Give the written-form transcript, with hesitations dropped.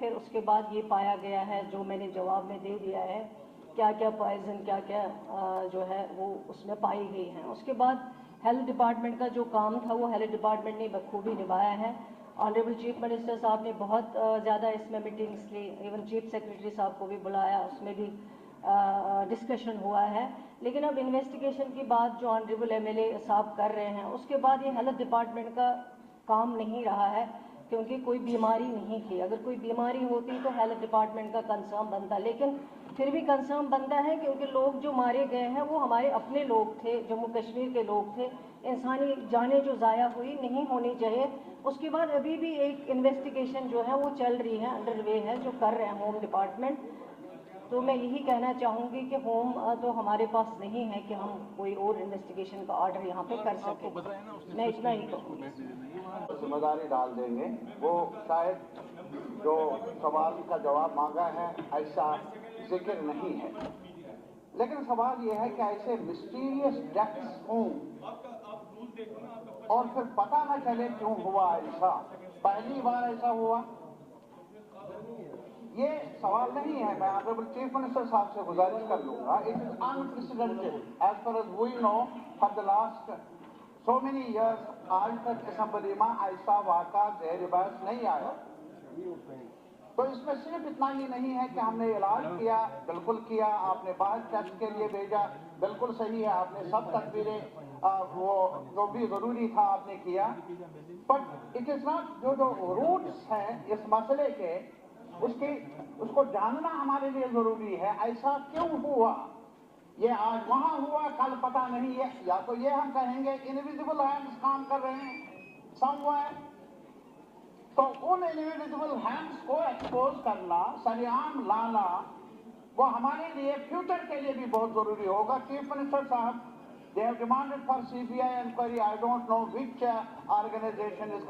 फिर उसके बाद ये पाया गया है, जो मैंने जवाब में दे दिया है, क्या क्या पॉइजन क्या क्या जो है वो उसमें पाई गई हैं। उसके बाद हेल्थ डिपार्टमेंट का जो काम था वो हेल्थ डिपार्टमेंट ने बखूबी निभाया है। ऑनरेबल चीफ मिनिस्टर साहब ने बहुत ज़्यादा इसमें मीटिंग्स ली, इवन चीफ सेक्रेटरी साहब को भी बुलाया, उसमें भी डिस्कशन हुआ है। लेकिन अब इन्वेस्टिगेशन की बात जो ऑनरेबल एमएलए साहब कर रहे हैं, उसके बाद ये हेल्थ डिपार्टमेंट का काम नहीं रहा है, क्योंकि कोई बीमारी नहीं थी। अगर कोई बीमारी होती तो हेल्थ डिपार्टमेंट का कंसर्न बनता, लेकिन फिर भी कंसर्न बनता है क्योंकि लोग जो मारे गए हैं वो हमारे अपने लोग थे, जम्मू कश्मीर के लोग थे। इंसानी जानें जो ज़ाया हुई नहीं होनी चाहिए। उसके बाद अभी भी एक इन्वेस्टिगेशन जो है वो चल रही है, अंडर वे है, जो कर रहे हैं होम डिपार्टमेंट। तो मैं यही कहना चाहूँगी कि होम तो हमारे पास नहीं है कि हम कोई और इन्वेस्टिगेशन का ऑर्डर यहाँ पे कर सकें। मैं इतना ही कहूँगी। जिम्मेदारी डाल देंगे। वो शायद जो सवाल का जवाब मांगा है ऐसा जिक्र नहीं है, लेकिन सवाल ये है कि ऐसे मिस्टीरियस डेथ्स हों और फिर पता न चले क्यों हुआ ऐसा। पहली बार ऐसा हुआ ये सवाल नहीं है। मैं ऑनरेबल चीफ मिनिस्टर साहब से गुजारिश कर लूंगा, it is unprecedented as far as we know for the last so many years. आज तक असम्बली में ऐसा वाक़ा ज़ेर बहस नहीं आया। तो इसमें सिर्फ इतना ही नहीं है कि हमने इलाज किया, बिल्कुल किया, आपने बाद टेस्ट के लिए भेजा, बिल्कुल सही है, आपने सब तदबीरें वो जो भी जरूरी था आपने किया, बट इट इज नॉट जो रूट्स हैं इस मसले के, उसको जानना हमारे लिए जरूरी है। ऐसा क्यों हुआ, ये आज वहां हुआ कल पता नहीं है, या तो ये हम कहेंगे इनविजिबल हैंड्स काम कर रहे हैं समवेयर, तो उन इनविजिबल हैंड्स को एक्सपोज करना, सरेआम लाना, वो हमारे लिए फ्यूचर के लिए भी बहुत जरूरी होगा। चीफ मिनिस्टर साहब, they have demanded for CBI inquiry. I don't know which organization is